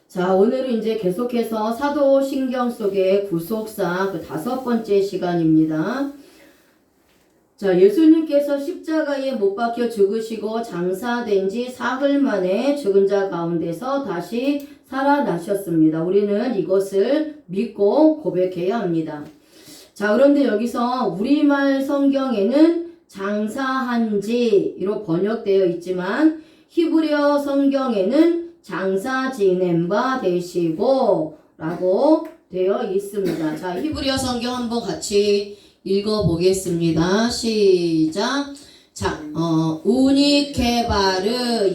자, 오늘은 이제 계속해서 사도신경 속의 구속사 그 5번째 시간입니다. 자, 예수님께서 십자가에 못 박혀 죽으시고 장사된 지 사흘 만에 죽은 자 가운데서 다시 살아나셨습니다. 우리는 이것을 믿고 고백해야 합니다. 자, 그런데 여기서 우리말 성경에는 장사한 지로 번역되어 있지만 히브리어 성경에는 장사 지낸 바 되시고 라고 되어 있습니다. 자, 히브리어 성경 한번 같이 읽어보겠습니다. 시작. 자, 우니케바르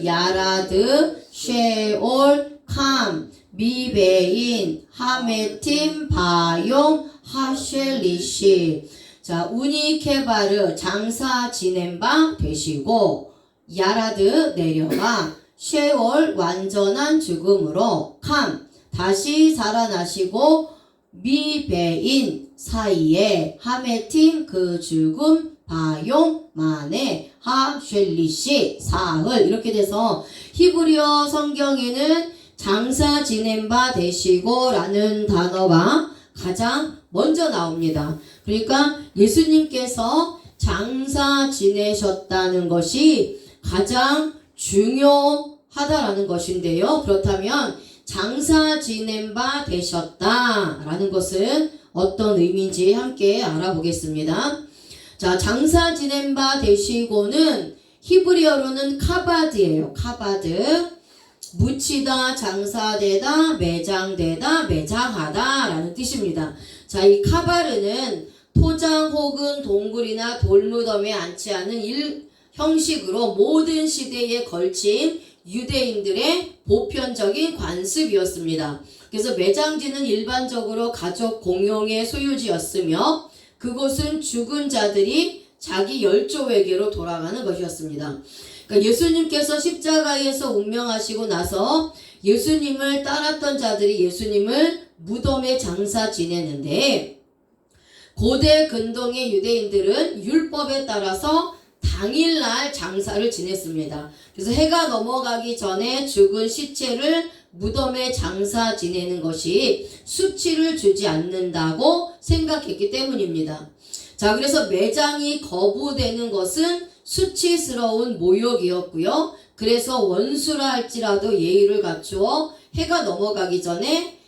야라드 쉐올 캄 미베인 하메팀 바용 하쉘리시. 자, 우니케바르 장사 지낸 바 되시고 야라드 내려가 쉐올 완전한 죽음으로 캄 다시 살아나시고 미베인 사이에 하메팀 그 죽음 바용 만에 하쉘리시 사흘 이렇게 돼서 히브리어 성경에는 장사 지낸 바 되시고 라는 단어가 가장 먼저 나옵니다. 그러니까 예수님께서 장사 지내셨다는 것이 가장 중요하다라는 것인데요. 그렇다면 장사 지낸 바 되셨다라는 것은 어떤 의미인지 함께 알아보겠습니다. 자, 장사 지낸 바 되시고는 히브리어로는 카바드예요. 카바드. 묻히다, 장사되다, 매장되다, 매장하다 라는 뜻입니다. 자, 이 카바르는 토장 혹은 동굴이나 돌무덤에 앉지 않은 형식으로 모든 시대에 걸친 유대인들의 보편적인 관습이었습니다. 그래서 매장지는 일반적으로 가족 공용의 소유지였으며 그곳은 죽은 자들이 자기 열조에게로 돌아가는 것이었습니다. 그러니까 예수님께서 십자가에서 운명하시고 나서 예수님을 따랐던 자들이 예수님을 무덤에 장사 지내는데 고대 근동의 유대인들은 율법에 따라서 당일날 장사를 지냈습니다. 그래서 해가 넘어가기 전에 죽은 시체를 무덤에 장사 지내는 것이 수치를 주지 않는다고 생각했기 때문입니다. 자, 그래서 매장이 거부되는 것은 수치스러운 모욕이었고요. 그래서 원수라 할지라도 예의를 갖추어 해가 넘어가기 전에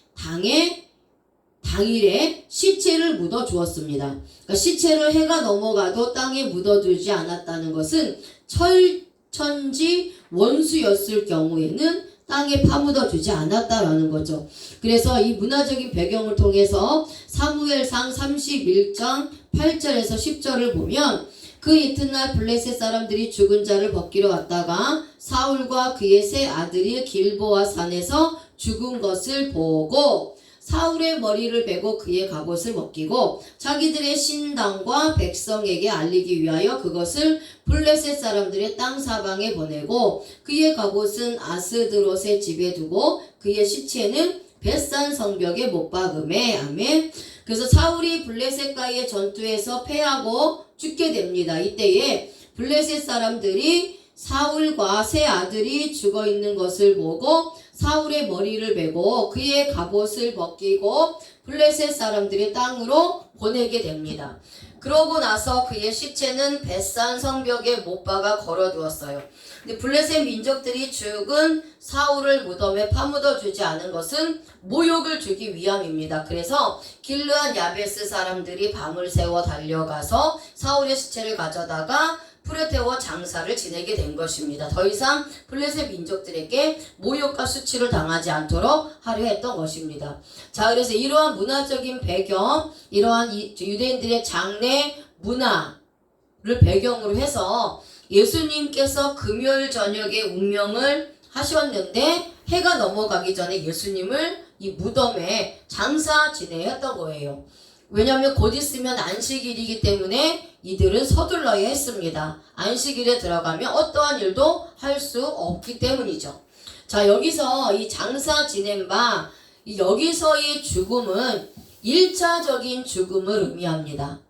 당일에 시체를 묻어 주었습니다. 그러니까 시체를 해가 넘어가도 땅에 묻어두지 않았다는 것은 철천지 원수였을 경우에는 땅에 파묻어 주지 않았다라는 거죠. 그래서 이 문화적인 배경을 통해서 사무엘상 31장 8절에서 10절을 보면 그 이튿날 블레셋 사람들이 죽은 자를 벗기러 왔다가 사울과 그의 세 아들이 길보아 산에서 죽은 것을 보고 사울의 머리를 베고 그의 갑옷을 벗기고 자기들의 신당과 백성에게 알리기 위하여 그것을 블레셋 사람들의 땅 사방에 보내고 그의 갑옷은 아스드롯의 집에 두고 그의 시체는 벳산 성벽에 못 박음에. 아멘. 그래서 사울이 블레셋과의 전투에서 패하고 죽게 됩니다. 이때에 블레셋 사람들이 사울과 세 아들이 죽어 있는 것을 보고 사울의 머리를 베고 그의 갑옷을 벗기고 블레셋 사람들의 땅으로 보내게 됩니다. 그러고 나서 그의 시체는 벳산 성벽에 못 박아 걸어두었어요. 근데 블레셋 민족들이 죽은 사울을 무덤에 파묻어 주지 않은 것은 모욕을 주기 위함입니다. 그래서 길르앗 야베스 사람들이 밤을 새워 달려가서 사울의 시체를 가져다가 풀에 태워 장사를 지내게 된 것입니다. 더 이상 블레셋 민족들에게 모욕과 수치를 당하지 않도록 하려 했던 것입니다. 자, 그래서 이러한 문화적인 배경, 이러한 유대인들의 장례 문화를 배경으로 해서 예수님께서 금요일 저녁에 운명을 하셨는데 해가 넘어가기 전에 예수님을 이 무덤에 장사 지내었던 거예요. 왜냐하면 곧 있으면 안식일이기 때문에 이들은 서둘러야 했습니다. 안식일에 들어가면 어떠한 일도 할 수 없기 때문이죠. 자, 여기서 이 장사 지낸 바 여기서의 죽음은 1차적인 죽음을 의미합니다.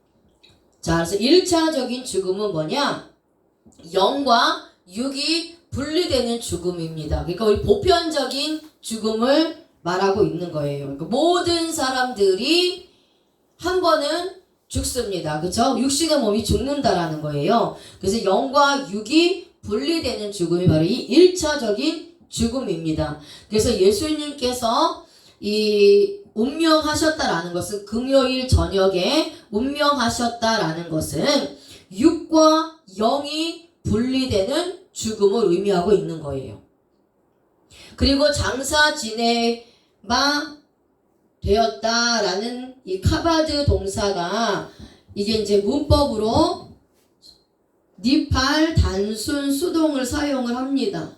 자, 그래서 1차적인 죽음은 뭐냐? 영과 육이 분리되는 죽음입니다. 그러니까 우리 보편적인 죽음을 말하고 있는 거예요. 그러니까 모든 사람들이 한 번은 죽습니다. 그쵸? 육신의 몸이 죽는다라는 거예요. 그래서 영과 육이 분리되는 죽음이 바로 이 1차적인 죽음입니다. 그래서 예수님께서 이 운명하셨다라는 것은 금요일 저녁에 운명하셨다라는 것은 육과 영이 분리되는 죽음을 의미하고 있는 거예요. 그리고 장사 지내마 되었다라는 이 카바드 동사가 이게 이제 문법으로 니팔 단순 수동을 사용을 합니다.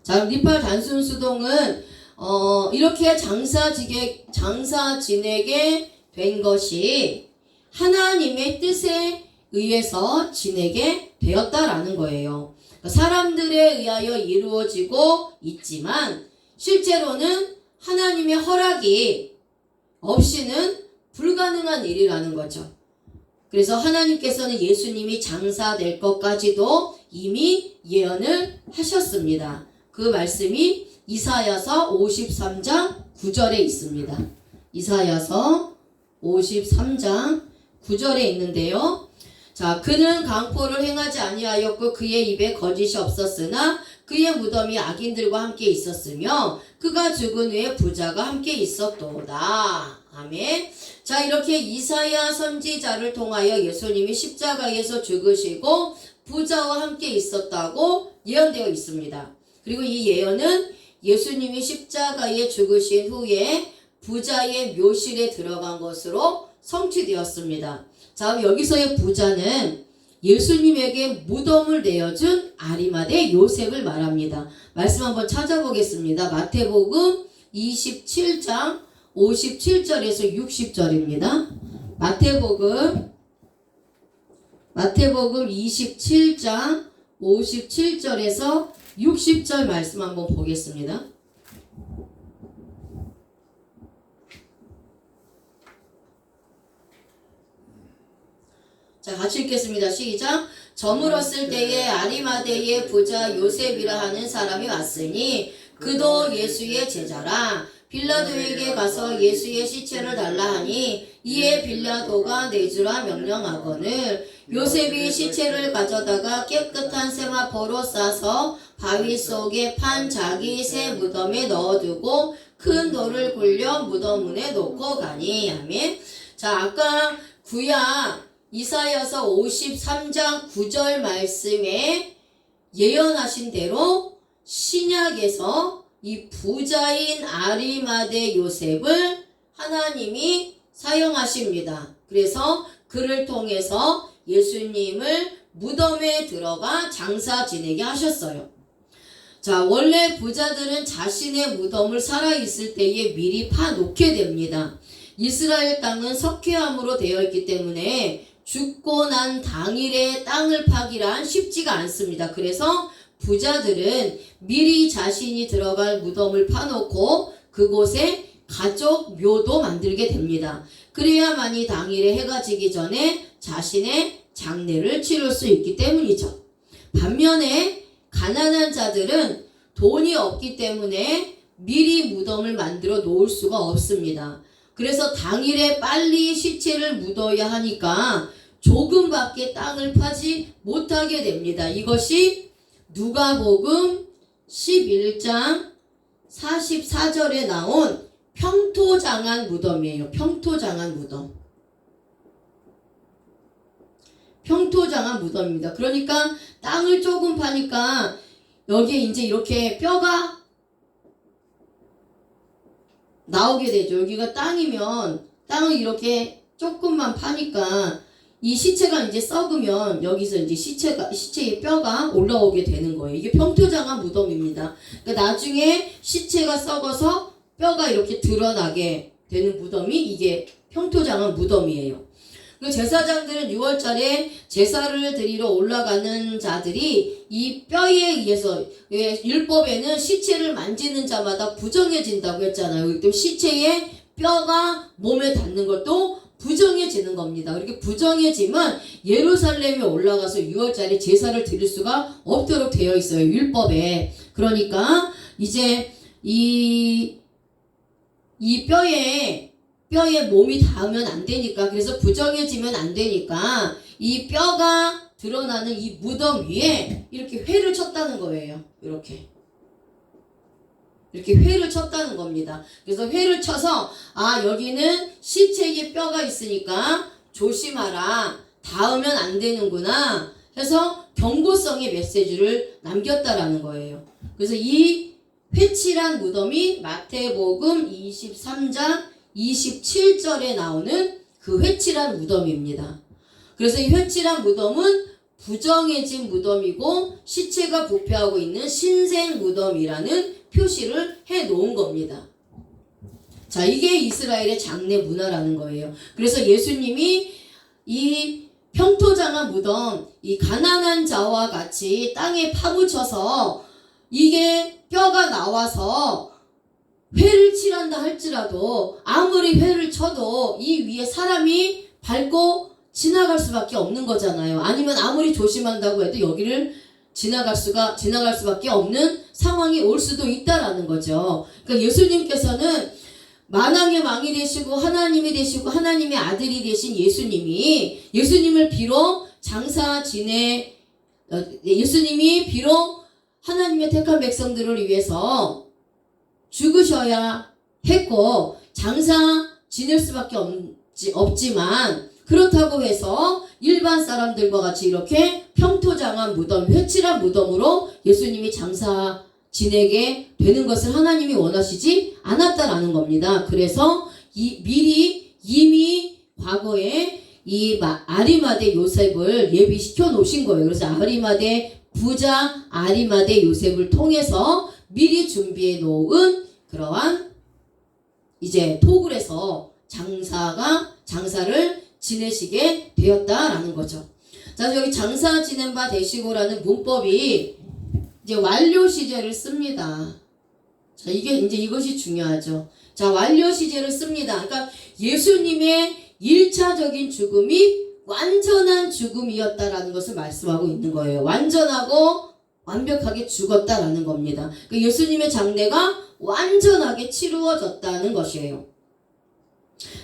자, 니팔 단순 수동은 이렇게 장사 지내게 된 것이 하나님의 뜻에 의해서 지내게 되었다라는 거예요. 그러니까 사람들에 의하여 이루어지고 있지만 실제로는 하나님의 허락이 없이는 불가능한 일이라는 거죠. 그래서 하나님께서는 예수님이 장사될 것까지도 이미 예언을 하셨습니다. 그 말씀이 이사야서 53장 9절에 있습니다. 이사야서 53장 9절에 있는데요. 자, 그는 강포를 행하지 아니하였고 그의 입에 거짓이 없었으나 그의 무덤이 악인들과 함께 있었으며 그가 죽은 후에 부자가 함께 있었도다. 아멘. 자, 이렇게 이사야 선지자를 통하여 예수님이 십자가에서 죽으시고 부자와 함께 있었다고 예언되어 있습니다. 그리고 이 예언은 예수님이 십자가에 죽으신 후에 부자의 묘실에 들어간 것으로 성취되었습니다. 자, 여기서의 부자는 예수님에게 무덤을 내어준 아리마대 요셉을 말합니다. 말씀 한번 찾아보겠습니다. 마태복음 27장 57절에서 60절입니다. 마태복음 27장 57절에서 60절 말씀 한번 보겠습니다. 자, 같이 읽겠습니다. 시작. 저물었을 때에 아리마대의 부자 요셉이라 하는 사람이 왔으니 그도 예수의 제자라. 빌라도에게 가서 예수의 시체를 달라 하니 이에 빌라도가 내주라 명령하거늘 요셉이 시체를 가져다가 깨끗한 세마포로 싸서 바위 속에 판 자기 새 무덤에 넣어두고 큰 돌을 굴려 무덤 문에 놓고 가니. 아멘. 자, 아까 구약 이사야서 53장 9절 말씀에 예언하신 대로 신약에서 이 부자인 아리마대 요셉을 하나님이 사용하십니다. 그래서 그를 통해서 예수님을 무덤에 들어가 장사 지내게 하셨어요. 자, 원래 부자들은 자신의 무덤을 살아있을 때에 미리 파놓게 됩니다. 이스라엘 땅은 석회암으로 되어 있기 때문에 죽고 난 당일에 땅을 파기란 쉽지가 않습니다. 그래서 부자들은 미리 자신이 들어갈 무덤을 파놓고 그곳에 가족 묘도 만들게 됩니다. 그래야만이 당일에 해가 지기 전에 자신의 장례를 치를 수 있기 때문이죠. 반면에 가난한 자들은 돈이 없기 때문에 미리 무덤을 만들어 놓을 수가 없습니다. 그래서 당일에 빨리 시체를 묻어야 하니까 조금밖에 땅을 파지 못하게 됩니다. 이것이 누가복음 11장 44절에 나온 평토장한 무덤이에요. 평토장한 무덤. 평토장한 무덤입니다. 그러니까 땅을 조금 파니까 여기에 이제 이렇게 뼈가 나오게 되죠. 여기가 땅이면 땅을 이렇게 조금만 파니까 이 시체가 이제 썩으면 여기서 이제 시체의 뼈가 올라오게 되는 거예요. 이게 평토장한 무덤입니다. 그러니까 나중에 시체가 썩어서 뼈가 이렇게 드러나게 되는 무덤이 이게 평토장한 무덤이에요. 제사장들은 6월달에 제사를 드리러 올라가는 자들이 이 뼈에 의해서, 율법에는 시체를 만지는 자마다 부정해진다고 했잖아요. 또 시체에 뼈가 몸에 닿는 것도 부정해지는 겁니다. 그렇게 부정해지면 예루살렘에 올라가서 6월달에 제사를 드릴 수가 없도록 되어 있어요. 율법에. 그러니까 이제 이 이 뼈에 몸이 닿으면 안 되니까, 그래서 부정해지면 안 되니까 이 뼈가 드러나는 이 무덤 위에 이렇게 회를 쳤다는 거예요. 이렇게 회를 쳤다는 겁니다. 그래서 회를 쳐서 여기는 시체에 뼈가 있으니까 조심하라, 닿으면 안 되는구나 해서 경고성의 메시지를 남겼다라는 거예요. 그래서 이 회칠한 무덤이 마태복음 23장 27절에 나오는 그 회칠한 무덤입니다. 그래서 이 회칠한 무덤은 부정해진 무덤이고 시체가 부패하고 있는 신생 무덤이라는 표시를 해 놓은 겁니다. 자, 이게 이스라엘의 장례 문화라는 거예요. 그래서 예수님이 이 평토장한 무덤, 이 가난한 자와 같이 땅에 파묻혀서 이게 뼈가 나와서 회를 칠한다 할지라도 아무리 회를 쳐도 이 위에 사람이 밟고 지나갈 수밖에 없는 거잖아요. 아니면 아무리 조심한다고 해도 여기를 지나갈 수밖에 없는 상황이 올 수도 있다라는 거죠. 그러니까 예수님께서는 만왕의 왕이 되시고 하나님이 되시고 하나님의 아들이 되신 예수님이 비록 예수님이 비록 하나님의 택한 백성들을 위해서 죽으셔야 했고 장사 지낼 수밖에 없지만, 그렇다고 해서 일반 사람들과 같이 이렇게 평토장한 무덤, 회칠한 무덤으로 예수님이 장사 지내게 되는 것을 하나님이 원하시지 않았다라는 겁니다. 그래서 이미 과거에 이 아리마대 요셉을 예비시켜 놓으신 거예요. 그래서 부자 아리마대 요셉을 통해서 미리 준비해 놓은 그러한 이제 토굴에서 장사를 지내시게 되었다라는 거죠. 자, 여기 장사 지낸 바 되시고라는 문법이 이제 완료 시제를 씁니다. 자, 이것이 중요하죠. 자, 완료 시제를 씁니다. 그러니까 예수님의 1차적인 죽음이 완전한 죽음이었다라는 것을 말씀하고 있는 거예요. 완전하고 완벽하게 죽었다라는 겁니다. 그러니까 예수님의 장례가 완전하게 치루어졌다는 것이에요.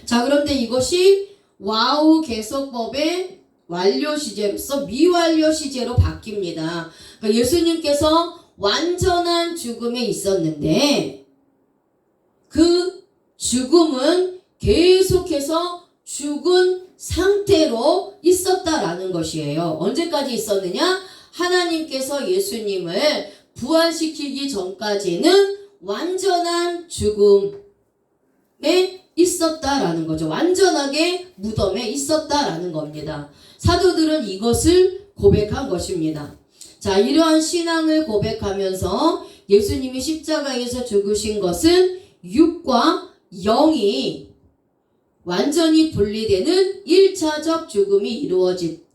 자, 그런데 이것이 와우 개석법의 완료 시제로서 미완료 시제로 바뀝니다. 그러니까 예수님께서 완전한 죽음에 있었는데 그 죽음은 계속해서 죽은 상태로 있었다라는 것이에요. 언제까지 있었느냐? 하나님께서 예수님을 부활시키기 전까지는 완전한 죽음에 있었다라는 거죠. 완전하게 무덤에 있었다라는 겁니다. 사도들은 이것을 고백한 것입니다. 자, 이러한 신앙을 고백하면서 예수님이 십자가에서 죽으신 것은 육과 영이 완전히 분리되는 1차적 죽음이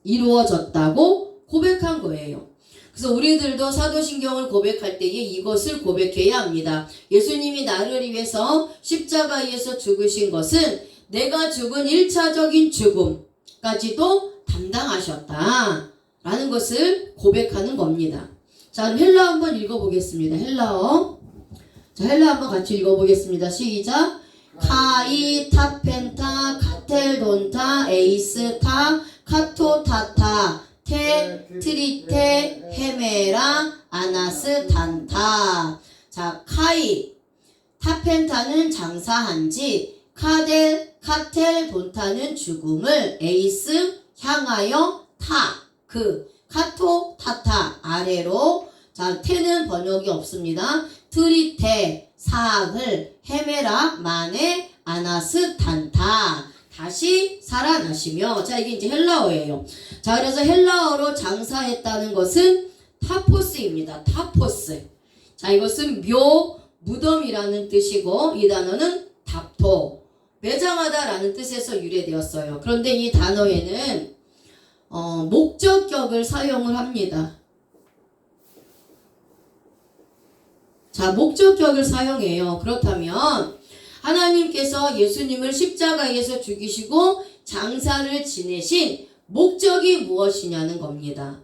이루어졌다고 고백한 거예요. 그래서 우리들도 사도신경을 고백할 때에 이것을 고백해야 합니다. 예수님이 나를 위해서 십자가에서 죽으신 것은 내가 죽은 1차적인 죽음까지도 담당하셨다 라는 것을 고백하는 겁니다. 자, 헬라어 한번 읽어보겠습니다. 헬라어 한번 같이 읽어보겠습니다. 시작. 카이 타펜타 카텔돈타 에이스타 카토타타 테 트리테 헤메라 아나스 단타. 자, 카이 타펜타는 장사한지, 카텔 돈타는 죽음을, 에이스 향하여, 카토 타타 아래로. 자, 테는 번역이 없습니다. 트리테 사흘, 헤메라 만에, 아나스 단타 다시 살아나시며. 자, 이게 이제 헬라어예요. 자, 그래서 헬라어로 장사했다는 것은 타포스입니다. 타포스. 자, 이것은 무덤이라는 뜻이고, 이 단어는 답토, 매장하다라는 뜻에서 유래되었어요. 그런데 이 단어에는 목적격을 사용을 합니다. 자, 목적격을 사용해요. 그렇다면 하나님께서 예수님을 십자가에서 죽이시고 장사를 지내신 목적이 무엇이냐는 겁니다.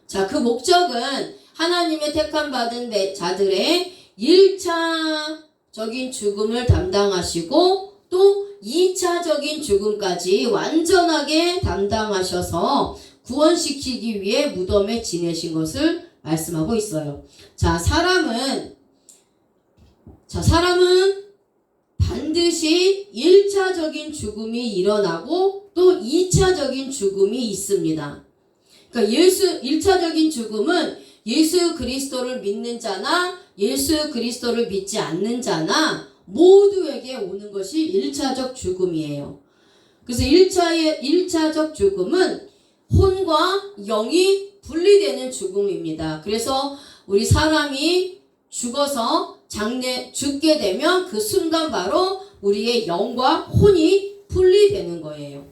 자, 그 목적은 하나님의 택함 받은 자들의 1차 1차적인 죽음을 담당하시고 또 2차적인 죽음까지 완전하게 담당하셔서 구원시키기 위해 무덤에 지내신 것을 말씀하고 있어요. 사람은 반드시 1차적인 죽음이 일어나고 또 2차적인 죽음이 있습니다. 그러니까 1차적인 죽음은 예수 그리스도를 믿는 자나 예수 그리스도를 믿지 않는 자나 모두에게 오는 것이 1차적 죽음이에요. 그래서 1차적 죽음은 혼과 영이 분리되는 죽음입니다. 그래서 우리 사람이 죽게 되면 그 순간 바로 우리의 영과 혼이 분리되는 거예요.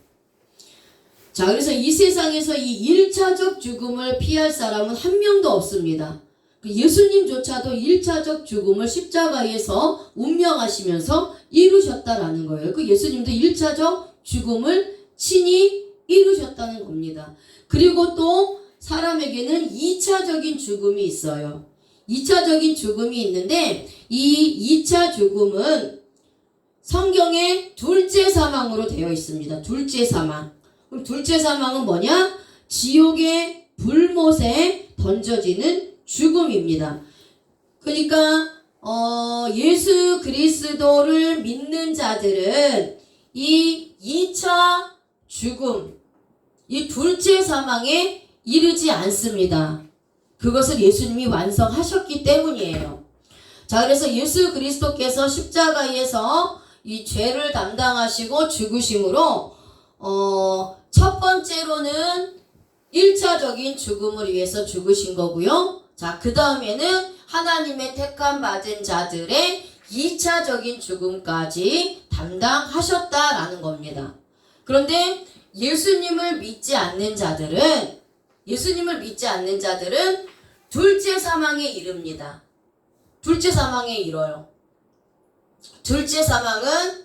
그래서 이 세상에서 이 1차적 죽음을 피할 사람은 한 명도 없습니다. 예수님조차도 1차적 죽음을 십자가에서 운명하시면서 이루셨다라는 거예요. 예수님도 1차적 죽음을 친히 이루셨다는 겁니다. 그리고 또 사람에게는 2차적인 죽음이 있어요. 2차적인 죽음이 있는데 이 2차 죽음은 성경에 둘째 사망으로 되어 있습니다. 둘째 사망. 그럼 둘째 사망은 뭐냐? 지옥의 불못에 던져지는 죽음입니다. 그러니까 예수 그리스도를 믿는 자들은 이 2차 죽음, 이 둘째 사망에 이르지 않습니다. 그것을 예수님이 완성하셨기 때문이에요. 그래서 예수 그리스도께서 십자가에서 이 죄를 담당하시고 죽으심으로 첫 번째로는 1차적인 죽음을 위해서 죽으신 거고요. 그 다음에는 하나님의 택함 받은 자들의 2차적인 죽음까지 담당하셨다라는 겁니다. 그런데 예수님을 믿지 않는 자들은 둘째 사망에 이릅니다. 둘째 사망에 이뤄요. 둘째 사망은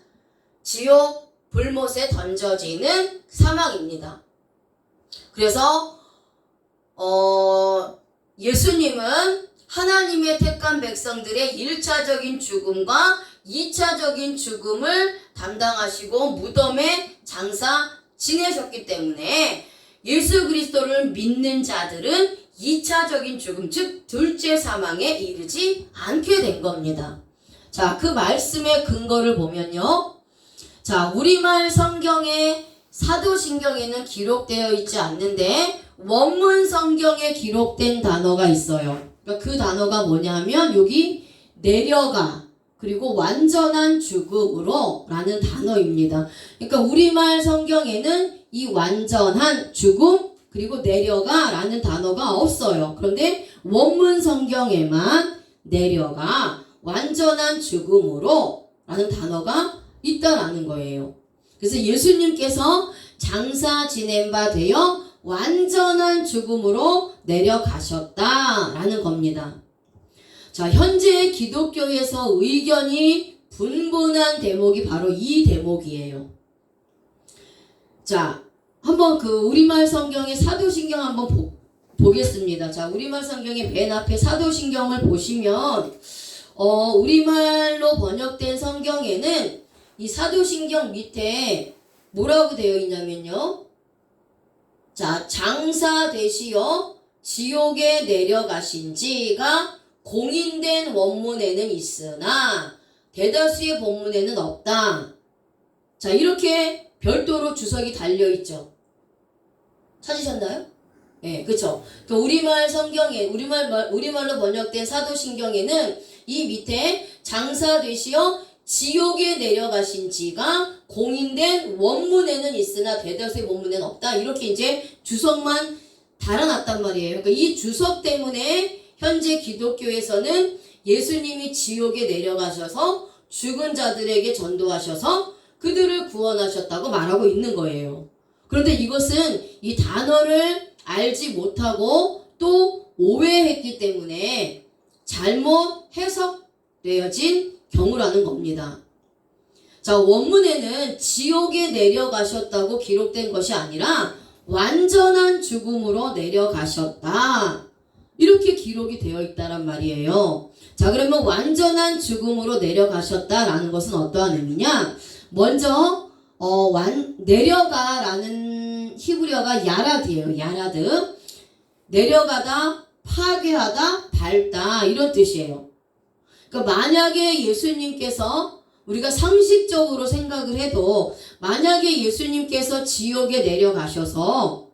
지옥 불못에 던져지는 사망입니다. 그래서 예수님은 하나님의 택한 백성들의 1차적인 죽음과 2차적인 죽음을 담당하시고 무덤에 장사 지내셨기 때문에 예수 그리스도를 믿는 자들은 2차적인 죽음, 즉 둘째 사망에 이르지 않게 된 겁니다. 그 말씀의 근거를 보면요. 우리말 성경의 사도신경에는 기록되어 있지 않는데 원문 성경에 기록된 단어가 있어요. 그 단어가 뭐냐면 여기 내려가 그리고 완전한 죽음으로 라는 단어입니다. 그러니까 우리말 성경에는 이 완전한 죽음 그리고 내려가 라는 단어가 없어요. 그런데 원문 성경에만 내려가 완전한 죽음으로 라는 단어가 있다라는 거예요. 그래서 예수님께서 장사 지낸 바 되어 완전한 죽음으로 내려가셨다라는 겁니다. 현재 기독교에서 의견이 분분한 대목이 바로 이 대목이에요. 한번 우리말 성경의 사도신경 한번 보겠습니다. 우리말 성경의 맨 앞에 사도신경을 보시면 우리말로 번역된 성경에는 이 사도신경 밑에 뭐라고 되어 있냐면요. 장사 되시어 지옥에 내려가신 지가 공인된 원문에는 있으나 대다수의 본문에는 없다. 이렇게 별도로 주석이 달려있죠. 찾으셨나요? 네, 그쵸. 우리말 성경에, 우리말로 번역된 사도신경에는 이 밑에 장사 되시어 지옥에 내려가신 지가 공인된 원문에는 있으나 대다수의 본문에는 없다. 이렇게 이제 주석만 달아놨단 말이에요. 그러니까 이 주석 때문에 현재 기독교에서는 예수님이 지옥에 내려가셔서 죽은 자들에게 전도하셔서 그들을 구원하셨다고 말하고 있는 거예요. 그런데 이것은 이 단어를 알지 못하고 또 오해했기 때문에 잘못 해석되어진 경우라는 겁니다. 원문에는 지옥에 내려가셨다고 기록된 것이 아니라 완전한 죽음으로 내려가셨다 이렇게 기록이 되어 있다란 말이에요. 자, 그러면 완전한 죽음으로 내려가셨다라는 것은 어떠한 의미냐? 먼저 내려가라는 히브리어가 야라드예요. 야라드. 내려가다, 파괴하다, 밟다 이런 뜻이에요. 그러니까 만약에 예수님께서 우리가 상식적으로 생각을 해도 만약에 예수님께서 지옥에 내려가셔서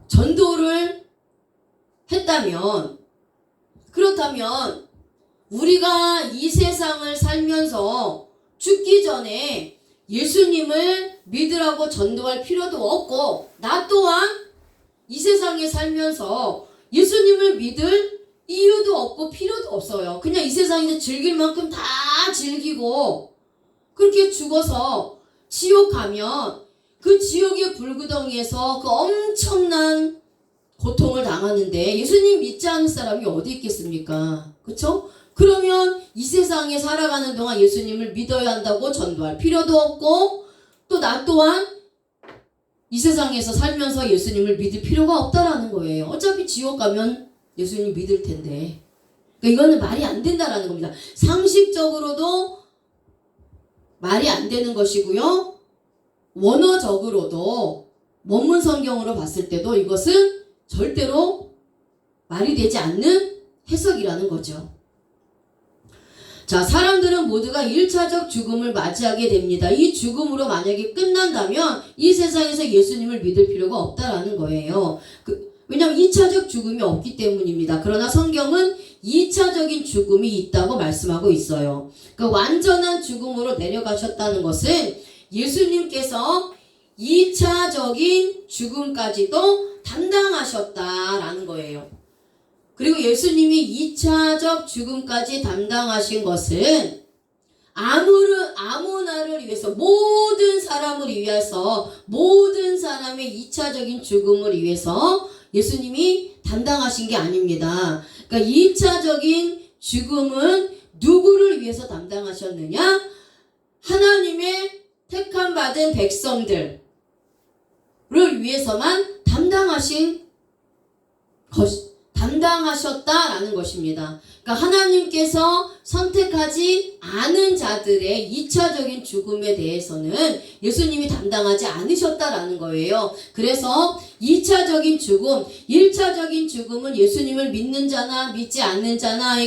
전도를 했다면 그렇다면 우리가 이 세상을 살면서 죽기 전에 예수님을 믿으라고 전도할 필요도 없고 나 또한 이 세상에 살면서 예수님을 믿을 이유도 없고 필요도 없어요. 그냥 이 세상에서 즐길 만큼 다 즐기고 그렇게 죽어서 지옥 가면 그 지옥의 불구덩이에서 그 엄청난 고통을 당하는데 예수님 믿지 않는 사람이 어디 있겠습니까? 그쵸? 그러면 이 세상에 살아가는 동안 예수님을 믿어야 한다고 전도할 필요도 없고 또 나 또한 이 세상에서 살면서 예수님을 믿을 필요가 없다라는 거예요. 어차피 지옥 가면 예수님 믿을 텐데. 그러니까 이거는 말이 안 된다라는 겁니다. 상식적으로도 말이 안 되는 것이고요. 원어적으로도 원문 성경으로 봤을 때도 이것은 절대로 말이 되지 않는 해석이라는 거죠. 자, 사람들은 모두가 1차적 죽음을 맞이하게 됩니다. 이 죽음으로 만약에 끝난다면 이 세상에서 예수님을 믿을 필요가 없다라는 거예요. 왜냐하면 2차적 죽음이 없기 때문입니다. 그러나 성경은 2차적인 죽음이 있다고 말씀하고 있어요. 그러니까 완전한 죽음으로 내려가셨다는 것은 예수님께서 2차적인 죽음까지도 담당하셨다라는 거예요. 그리고 예수님이 2차적 죽음까지 담당하신 것은 아무나를 위해서 모든 사람을 위해서 모든 사람의 2차적인 죽음을 위해서 예수님이 담당하신 게 아닙니다. 그러니까 2차적인 죽음은 누구를 위해서 담당하셨느냐? 하나님의 택함 받은 백성들을 위해서만 담당하셨다라는 것입니다. 그러니까 하나님께서 선택하지 않은 자들의 2차적인 죽음에 대해서는 예수님이 담당하지 않으셨다라는 거예요. 그래서 2차적인 죽음, 1차적인 죽음은 예수님을 믿는 자나 믿지 않는 자나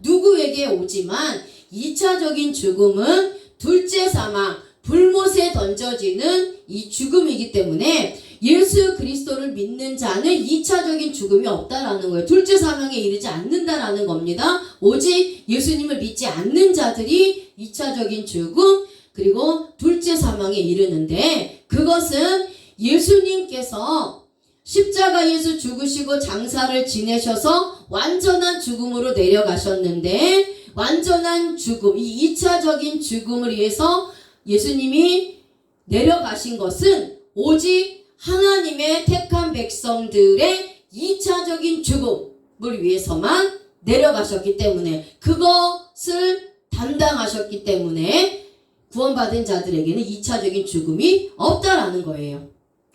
누구에게 오지만 2차적인 죽음은 둘째 사망, 불못에 던져지는 이 죽음이기 때문에 예수 그리스도를 믿는 자는 2차적인 죽음이 없다라는 거예요. 둘째 사망에 이르지 않는다라는 겁니다. 오직 예수님을 믿지 않는 자들이 2차적인 죽음 그리고 둘째 사망에 이르는데 그것은 예수님께서 십자가에서 죽으시고 장사를 지내셔서 완전한 죽음으로 내려가셨는데 완전한 죽음, 이 2차적인 죽음을 위해서 예수님이 내려가신 것은 오직 하나님의 택한 백성들의 2차적인 죽음을 위해서만 내려가셨기 때문에 그것을 담당하셨기 때문에 구원받은 자들에게는 2차적인 죽음이 없다라는 거예요.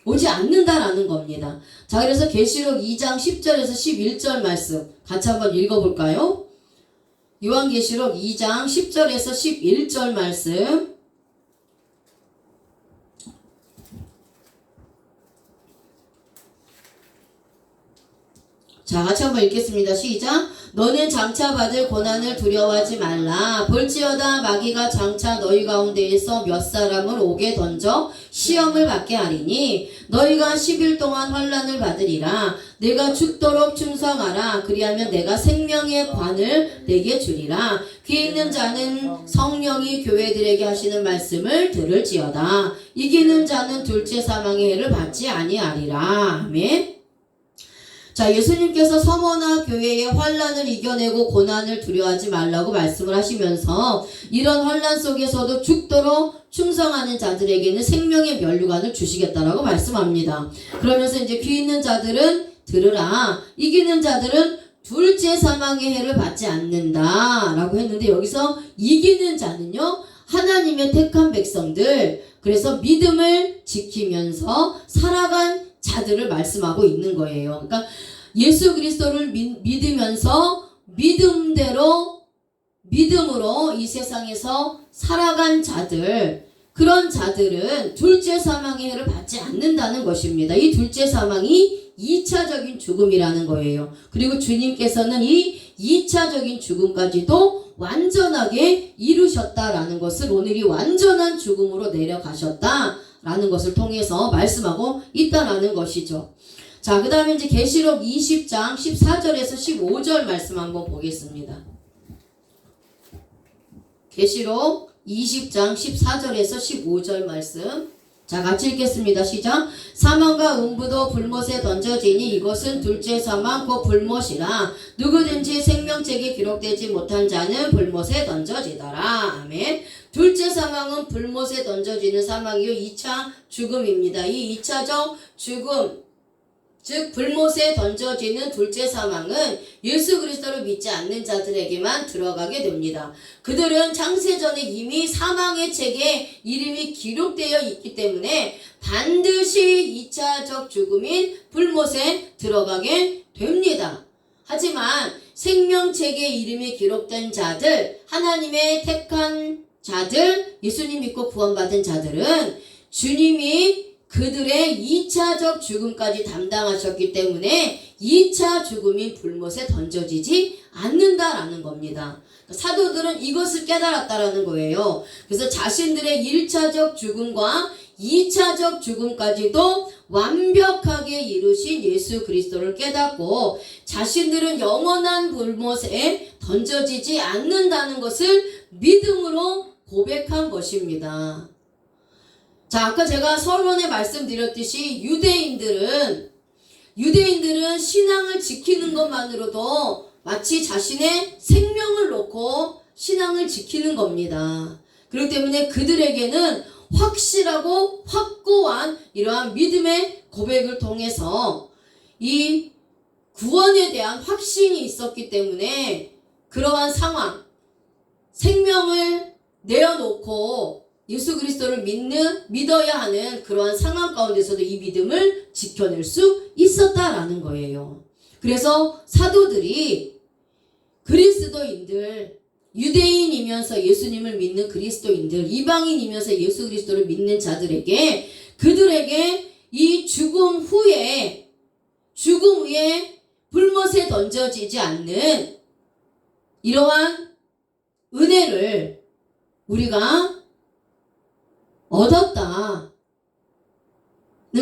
오지 않는다라는 겁니다. 자, 그래서 계시록 2장 10절에서 11절 말씀 같이 한번 읽어볼까요? 요한계시록 2장 10절에서 11절 말씀 자, 같이 한번 읽겠습니다. 시작. 너는 장차 받을 고난을 두려워하지 말라. 볼지어다 마귀가 장차 너희 가운데에서 몇 사람을 옥에 던져 시험을 받게 하리니 너희가 10일 동안 환난을 받으리라. 내가 죽도록 충성하라. 그리하면 내가 생명의 관을 내게 주리라. 귀 있는 자는 성령이 교회들에게 하시는 말씀을 들을지어다. 이기는 자는 둘째 사망의 해를 받지 아니하리라. 아멘. 자, 예수님께서 서머나 교회의 환난을 이겨내고 고난을 두려워하지 말라고 말씀을 하시면서 이런 환난 속에서도 죽도록 충성하는 자들에게는 생명의 면류관을 주시겠다라고 말씀합니다. 그러면서 이제 귀 있는 자들은 들으라. 이기는 자들은 둘째 사망의 해를 받지 않는다 라고 했는데 여기서 이기는 자는요 하나님의 택한 백성들, 그래서 믿음을 지키면서 살아간 자들을 말씀하고 있는 거예요. 그러니까 예수 그리스도를 믿으면서 믿음으로 이 세상에서 살아간 자들, 그런 자들은 둘째 사망의 해를 받지 않는다는 것입니다. 이 둘째 사망이 2차적인 죽음이라는 거예요. 그리고 주님께서는 이 2차적인 죽음까지도 완전하게 이루셨다라는 것을 오늘 이 완전한 죽음으로 내려가셨다라는 것을 통해서 말씀하고 있다라는 것이죠. 자, 그 다음에 이제 계시록 20장 14절에서 15절 말씀 한번 보겠습니다. 계시록 20장 14절에서 15절 말씀. 자, 같이 읽겠습니다. 시작. 사망과 음부도 불못에 던져지니 이것은 둘째 사망 곧 불못이라. 누구든지 생명책에 기록되지 못한 자는 불못에 던져지더라. 아멘. 둘째 사망은 불못에 던져지는 사망이요 2차 죽음입니다. 이 2차적 죽음, 즉 불못에 던져지는 둘째 사망은 예수 그리스도를 믿지 않는 자들에게만 들어가게 됩니다. 그들은 창세전에 이미 사망의 책에 이름이 기록되어 있기 때문에 반드시 2차적 죽음인 불못에 들어가게 됩니다. 하지만 생명책에 이름이 기록된 자들, 하나님의 택한 자들, 예수님 믿고 구원받은 자들은 주님이 그들의 2차적 죽음까지 담당하셨기 때문에 2차 죽음인 불못에 던져지지 않는다라는 겁니다. 사도들은 이것을 깨달았다라는 거예요. 그래서 자신들의 1차적 죽음과 2차적 죽음까지도 완벽하게 이루신 예수 그리스도를 깨닫고 자신들은 영원한 불못에 던져지지 않는다는 것을 믿음으로 고백한 것입니다. 자, 아까 제가 서론에 말씀드렸듯이 유대인들은 신앙을 지키는 것만으로도 마치 자신의 생명을 놓고 신앙을 지키는 겁니다. 그렇기 때문에 그들에게는 확실하고 확고한 이러한 믿음의 고백을 통해서 이 구원에 대한 확신이 있었기 때문에 그러한 상황, 생명을 내어놓고 예수 그리스도를 믿어야 하는 그러한 상황 가운데서도 이 믿음을 지켜낼 수 있었다라는 거예요. 그래서 사도들이 그리스도인들, 유대인이면서 예수님을 믿는 그리스도인들, 이방인이면서 예수 그리스도를 믿는 자들에게 그들에게 이 죽음 후에 불못에 던져지지 않는 이러한 은혜를 우리가 얻었다는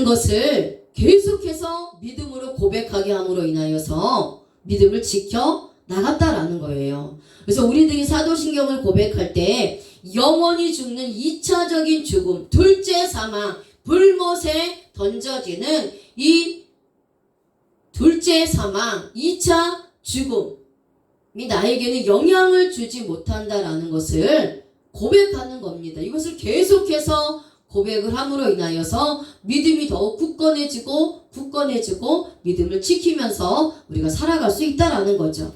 것을 계속해서 믿음으로 고백하게 함으로 인하여서 믿음을 지켜 나갔다라는 거예요. 그래서 우리들이 사도신경을 고백할 때 영원히 죽는 2차적인 죽음, 둘째 사망, 불못에 던져지는 이 둘째 사망, 2차 죽음이 나에게는 영향을 주지 못한다라는 것을 고백하는 겁니다. 이것을 계속해서 고백을 함으로 인하여서 믿음이 더욱 굳건해지고 믿음을 지키면서 우리가 살아갈 수 있다라는 거죠.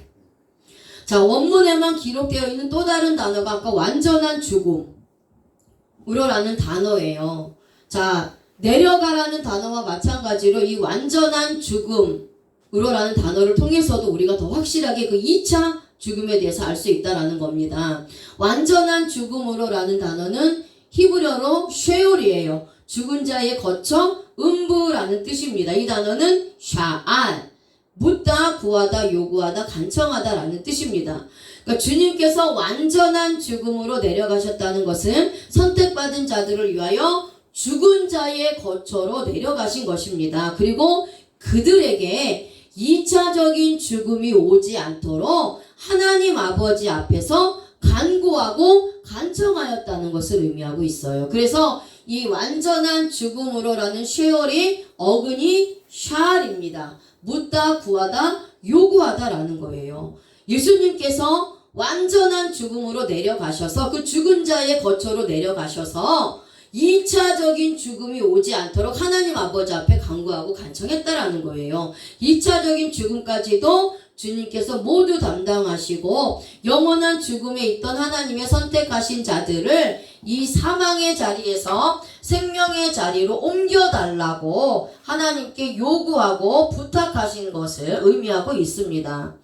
자, 원문에만 기록되어 있는 또 다른 단어가 아까 완전한 죽음으로라는 단어예요. 자, 내려가라는 단어와 마찬가지로 이 완전한 죽음으로라는 단어를 통해서도 우리가 더 확실하게 그 2차 죽음에 대해서 알 수 있다라는 겁니다. 완전한 죽음으로라는 단어는 히브리어로 쉐올이에요. 죽은 자의 거처, 음부라는 뜻입니다. 이 단어는 샤알, 묻다, 구하다, 요구하다, 간청하다라는 뜻입니다. 그러니까 주님께서 완전한 죽음으로 내려가셨다는 것은 선택받은 자들을 위하여 죽은 자의 거처로 내려가신 것입니다. 그리고 그들에게 2차적인 죽음이 오지 않도록 하나님 아버지 앞에서 간구하고 간청하였다는 것을 의미하고 있어요. 그래서 이 완전한 죽음으로라는 쉐얼이 어근이 샤알입니다. 묻다, 구하다, 요구하다라는 거예요. 예수님께서 완전한 죽음으로 내려가셔서 그 죽은 자의 거처로 내려가셔서 2차적인 죽음이 오지 않도록 하나님 아버지 앞에 간구하고 간청했다라는 거예요. 2차적인 죽음까지도 주님께서 모두 담당하시고 영원한 죽음에 있던 하나님의 선택하신 자들을 이 사망의 자리에서 생명의 자리로 옮겨달라고 하나님께 요구하고 부탁하신 것을 의미하고 있습니다.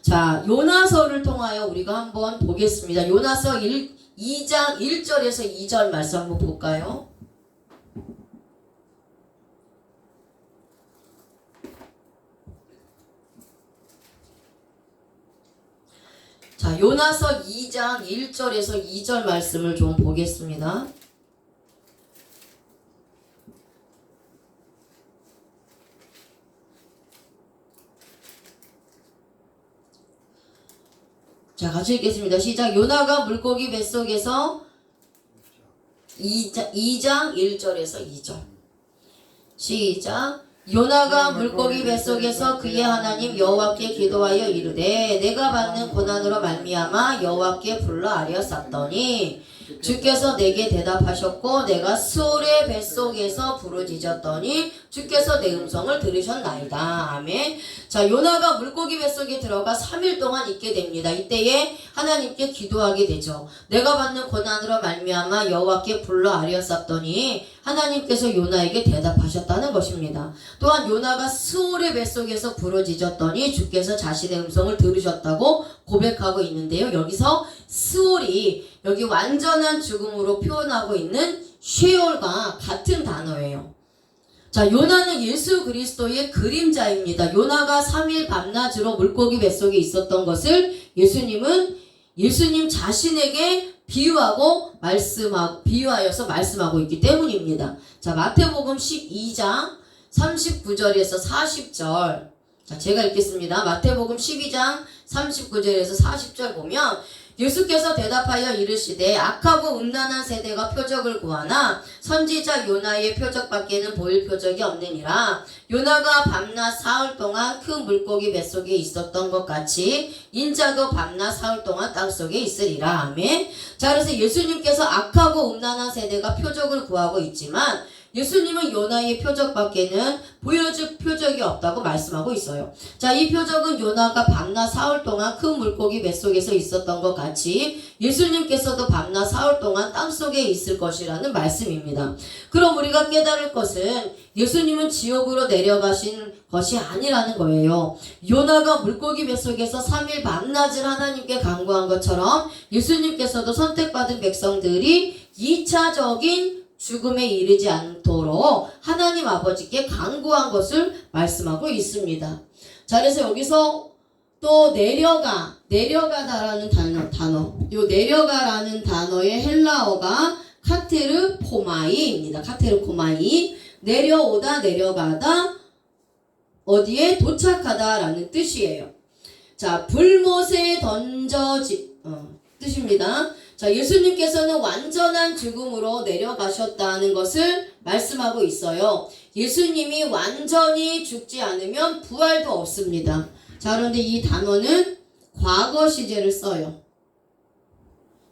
자, 요나서를 통하여 우리가 한번 보겠습니다. 요나서 2장 1절에서 2절 말씀 한번 볼까요? 자, 요나서 2장 1절에서 2절 말씀을 좀 보겠습니다. 자, 같이 읽겠습니다. 시작. 요나가 물고기 뱃속에서 2장 1절에서 2절. 시작. 요나가 물고기 뱃속에서 그의 하나님 여호와께 기도하여 이르되 내가 받는 고난으로 말미암아 여호와께 불러 아뢰었사더니 주께서 내게 대답하셨고 내가 스올의 뱃속에서 부르짖었더니 주께서 내 음성을 들으셨나이다. 아멘. 자, 요나가 물고기 뱃속에 들어가 3일 동안 있게 됩니다. 이때에 하나님께 기도하게 되죠. 내가 받는 고난으로 말미암아 여호와께 불러 아뢰었사더니 하나님께서 요나에게 대답하셨다는 것입니다. 또한 요나가 스올의 뱃속에서 부르짖었더니 주께서 자신의 음성을 들으셨다고 고백하고 있는데요. 여기서 스올이 여기 완전한 죽음으로 표현하고 있는 쉐올과 같은 단어예요. 자, 요나는 예수 그리스도의 그림자입니다. 요나가 3일 밤낮으로 물고기 뱃속에 있었던 것을 예수님 자신에게 비유하여서 말씀하고 있기 때문입니다. 자, 마태복음 12장 39절에서 40절. 자, 제가 읽겠습니다. 마태복음 12장 39절에서 40절 보면 예수께서 대답하여 이르시되 악하고 음란한 세대가 표적을 구하나 선지자 요나의 표적밖에는 보일 표적이 없느니라. 요나가 밤낮 사흘 동안 큰 물고기 뱃속에 있었던 것 같이 인자도 밤낮 사흘 동안 땅속에 있으리라. 아멘. 자, 그래서 예수님께서 악하고 음란한 세대가 표적을 구하고 있지만 예수님은 요나의 표적밖에는 보여줄 표적이 없다고 말씀하고 있어요. 자, 이 표적은 요나가 밤낮 사흘 동안 큰 물고기 뱃속에서 있었던 것 같이 예수님께서도 밤낮 사흘 동안 땅속에 있을 것이라는 말씀입니다. 그럼 우리가 깨달을 것은 예수님은 지옥으로 내려가신 것이 아니라는 거예요. 요나가 물고기 뱃속에서 3일 밤낮을 하나님께 간구한 것처럼 예수님께서도 선택받은 백성들이 2차적인 죽음에 이르지 않도록 하나님 아버지께 간구한 것을 말씀하고 있습니다. 자, 그래서 여기서 또 내려가다라는 단어. 요 내려가라는 단어의 헬라어가 카테르코마이입니다. 카테르코마이. 내려오다, 내려가다, 어디에 도착하다라는 뜻이에요. 자, 불못에 뜻입니다. 자, 예수님께서는 완전한 죽음으로 내려가셨다는 것을 말씀하고 있어요. 예수님이 완전히 죽지 않으면 부활도 없습니다. 자, 그런데 이 단어는 과거 시제를 써요.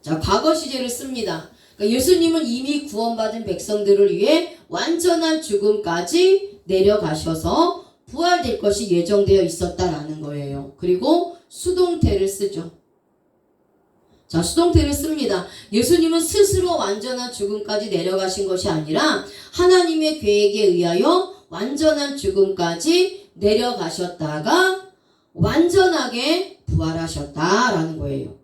자, 과거 시제를 씁니다. 그러니까 예수님은 이미 구원받은 백성들을 위해 완전한 죽음까지 내려가셔서 부활될 것이 예정되어 있었다라는 거예요. 그리고 수동태를 쓰죠. 자, 수동태를 씁니다. 예수님은 스스로 완전한 죽음까지 내려가신 것이 아니라 하나님의 계획에 의하여 완전한 죽음까지 내려가셨다가 완전하게 부활하셨다라는 거예요.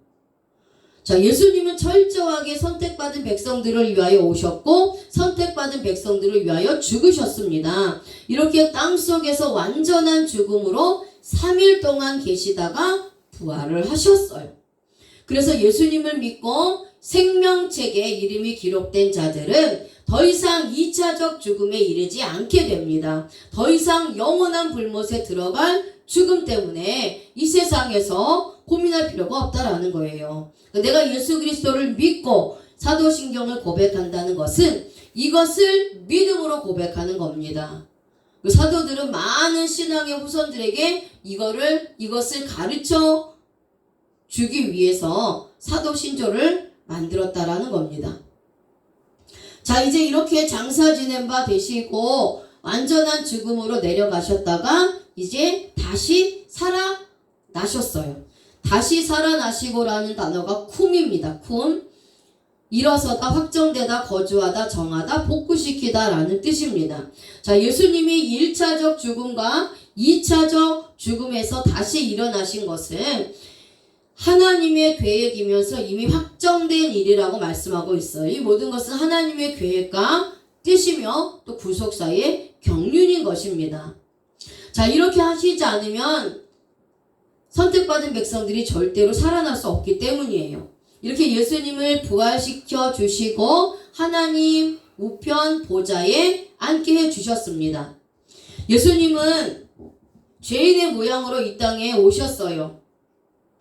자, 예수님은 철저하게 선택받은 백성들을 위하여 오셨고 선택받은 백성들을 위하여 죽으셨습니다. 이렇게 땅속에서 완전한 죽음으로 3일 동안 계시다가 부활을 하셨어요. 그래서 예수님을 믿고 생명책에 이름이 기록된 자들은 더 이상 2차적 죽음에 이르지 않게 됩니다. 더 이상 영원한 불못에 들어갈 죽음 때문에 이 세상에서 고민할 필요가 없다라는 거예요. 내가 예수 그리스도를 믿고 사도신경을 고백한다는 것은 이것을 믿음으로 고백하는 겁니다. 사도들은 많은 신앙의 후손들에게 이것을 가르쳐 주기 위해서 사도신조를 만들었다라는 겁니다. 자, 이제 이렇게 장사 지낸 바 되시고 완전한 죽음으로 내려가셨다가 이제 다시 살아 나셨어요. 다시 살아나시고라는 단어가 쿰입니다. 쿰. 일어서다, 확정되다, 거주하다, 정하다, 복구시키다 라는 뜻입니다. 자, 예수님이 1차적 죽음과 2차적 죽음에서 다시 일어나신 것은 하나님의 계획이면서 이미 확정된 일이라고 말씀하고 있어요. 이 모든 것은 하나님의 계획과 뜻이며 또 구속사의 경륜인 것입니다. 자, 이렇게 하시지 않으면 선택받은 백성들이 절대로 살아날 수 없기 때문이에요. 이렇게 예수님을 부활시켜 주시고 하나님 우편 보좌에 앉게 해 주셨습니다. 예수님은 죄인의 모양으로 이 땅에 오셨어요.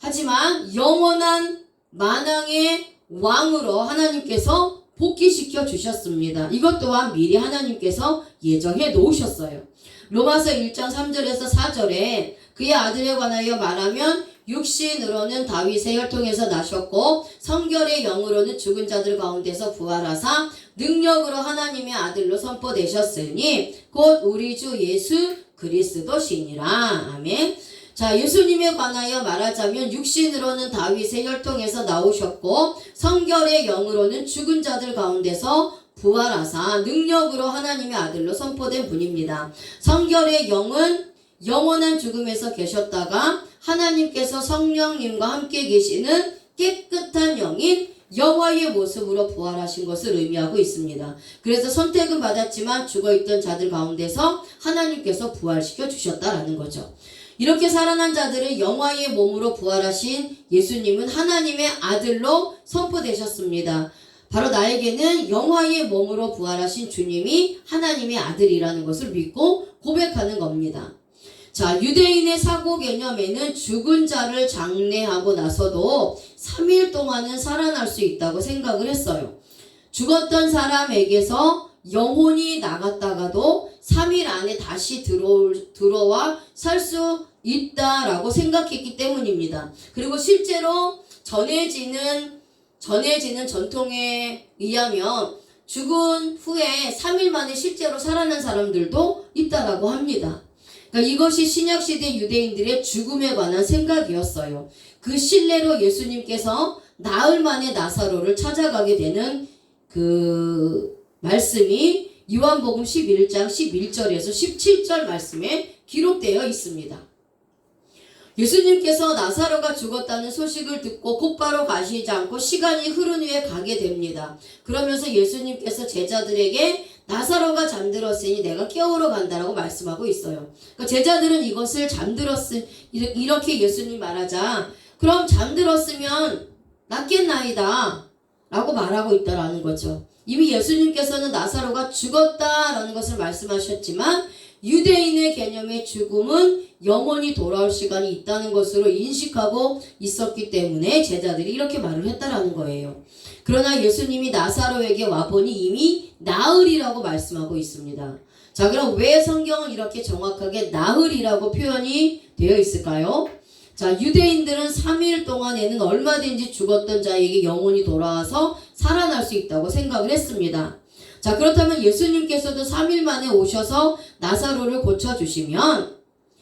하지만 영원한 만왕의 왕으로 하나님께서 복귀시켜 주셨습니다. 이것 또한 미리 하나님께서 예정해 놓으셨어요. 로마서 1장 3절에서 4절에 그의 아들에 관하여 말하면 육신으로는 다윗의 혈통에서 나셨고 성결의 영으로는 죽은 자들 가운데서 부활하사 능력으로 하나님의 아들로 선포되셨으니 곧 우리 주 예수 그리스도시니라. 아멘. 자, 예수님에 관하여 말하자면 육신으로는 다윗의 혈통에서 나오셨고 성결의 영으로는 죽은 자들 가운데서 부활하사 능력으로 하나님의 아들로 선포된 분입니다. 성결의 영은 영원한 죽음에서 계셨다가 하나님께서 성령님과 함께 계시는 깨끗한 영인 여호와의 모습으로 부활하신 것을 의미하고 있습니다. 그래서 선택은 받았지만 죽어있던 자들 가운데서 하나님께서 부활시켜 주셨다라는 거죠. 이렇게 살아난 자들은 영화의 몸으로 부활하신 예수님은 하나님의 아들로 선포되셨습니다. 바로 나에게는 영화의 몸으로 부활하신 주님이 하나님의 아들이라는 것을 믿고 고백하는 겁니다. 자, 유대인의 사고 개념에는 죽은 자를 장례하고 나서도 3일 동안은 살아날 수 있다고 생각을 했어요. 죽었던 사람에게서 영혼이 나갔다가도 3일 안에 다시 들어와 살 수 있다라고 생각했기 때문입니다. 그리고 실제로 전해지는 전통에 의하면 죽은 후에 3일 만에 실제로 살아난 사람들도 있다라고 합니다. 그러니까 이것이 신약시대 유대인들의 죽음에 관한 생각이었어요. 그 신뢰로 예수님께서 나흘 만에 나사로를 찾아가게 되는 그 말씀이 요한복음 11장 11절에서 17절 말씀에 기록되어 있습니다. 예수님께서 나사로가 죽었다는 소식을 듣고 곧바로 가시지 않고 시간이 흐른 후에 가게 됩니다. 그러면서 예수님께서 제자들에게 나사로가 잠들었으니 내가 깨우러 간다라고 말씀하고 있어요. 그러니까 제자들은 이것을 이렇게 예수님 말하자 그럼 잠들었으면 낫겠나이다 라고 말하고 있다라는 거죠. 이미 예수님께서는 나사로가 죽었다라는 것을 말씀하셨지만 유대인의 개념의 죽음은 영원히 돌아올 시간이 있다는 것으로 인식하고 있었기 때문에 제자들이 이렇게 말을 했다라는 거예요. 그러나 예수님이 나사로에게 와보니 이미 나흘이라고 말씀하고 있습니다. 자, 그럼 왜 성경은 이렇게 정확하게 나흘이라고 표현이 되어 있을까요? 자, 유대인들은 3일 동안에는 얼마든지 죽었던 자에게 영혼이 돌아와서 살아날 수 있다고 생각을 했습니다. 자, 그렇다면 예수님께서도 3일 만에 오셔서 나사로를 고쳐주시면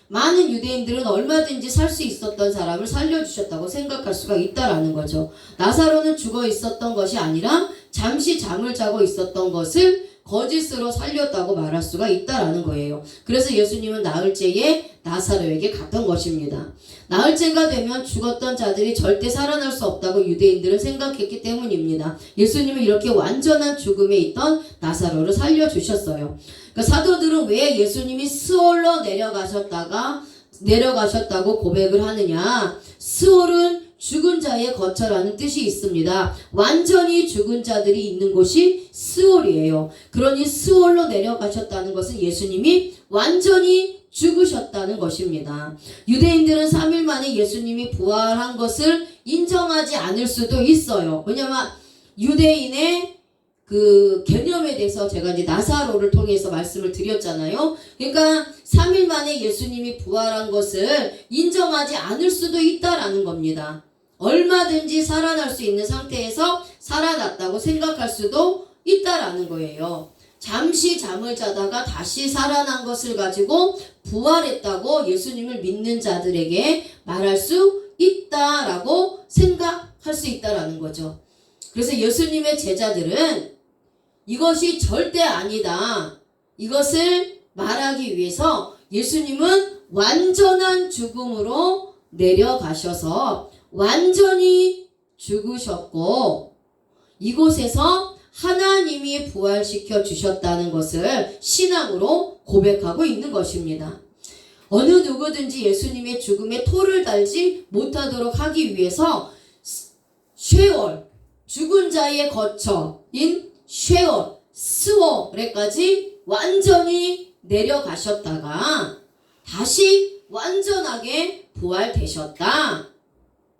많은 유대인들은 얼마든지 살 수 있었던 사람을 살려주셨다고 생각할 수가 있다라는 거죠. 나사로는 죽어 있었던 것이 아니라 잠시 잠을 자고 있었던 것을 거짓으로 살렸다고 말할 수가 있다라는 거예요. 그래서 예수님은 나흘째에 나사로에게 갔던 것입니다. 나흘째가 되면 죽었던 자들이 절대 살아날 수 없다고 유대인들은 생각했기 때문입니다. 예수님은 이렇게 완전한 죽음에 있던 나사로를 살려주셨어요. 그러니까 사도들은 왜 예수님이 스올로 내려가셨다고 고백을 하느냐? 스올은 죽은 자의 거처라는 뜻이 있습니다. 완전히 죽은 자들이 있는 곳이 스올이에요. 그러니 스올로 내려가셨다는 것은 예수님이 완전히 죽으셨다는 것입니다. 유대인들은 3일 만에 예수님이 부활한 것을 인정하지 않을 수도 있어요. 왜냐하면 유대인의 그 개념에 대해서 제가 이제 나사로를 통해서 말씀을 드렸잖아요. 그러니까 3일 만에 예수님이 부활한 것을 인정하지 않을 수도 있다라는 겁니다. 얼마든지 살아날 수 있는 상태에서 살아났다고 생각할 수도 있다라는 거예요. 잠시 잠을 자다가 다시 살아난 것을 가지고 부활했다고 예수님을 믿는 자들에게 말할 수 있다라고 생각할 수 있다라는 거죠. 그래서 예수님의 제자들은 이것이 절대 아니다. 이것을 말하기 위해서 예수님은 완전한 죽음으로 내려가셔서 완전히 죽으셨고 이곳에서 하나님이 부활시켜 주셨다는 것을 신앙으로 고백하고 있는 것입니다. 어느 누구든지 예수님의 죽음에 토를 달지 못하도록 하기 위해서 쉐월, 죽은 자의 거처인 쉐월, 스월에까지 완전히 내려가셨다가 다시 완전하게 부활되셨다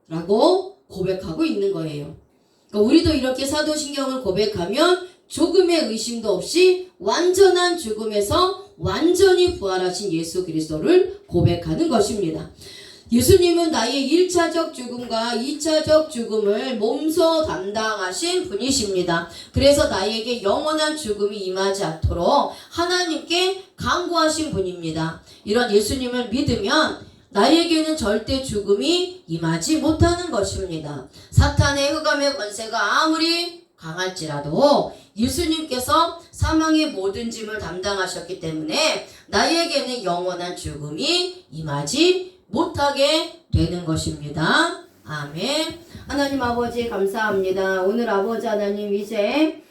라고 고백하고 있는 거예요. 그러니까 우리도 이렇게 사도신경을 고백하면 조금의 의심도 없이 완전한 죽음에서 완전히 부활하신 예수 그리스도를 고백하는 것입니다. 예수님은 나의 1차적 죽음과 2차적 죽음을 몸소 담당하신 분이십니다. 그래서 나에게 영원한 죽음이 임하지 않도록 하나님께 간구하신 분입니다. 이런 예수님을 믿으면 나에게는 절대 죽음이 임하지 못하는 것입니다. 사탄의 흑암의 권세가 아무리 강할지라도 예수님께서 사망의 모든 짐을 담당하셨기 때문에 나에게는 영원한 죽음이 임하지 못하게 되는 것입니다. 아멘. 하나님 아버지 감사합니다. 오늘 아버지 하나님 이제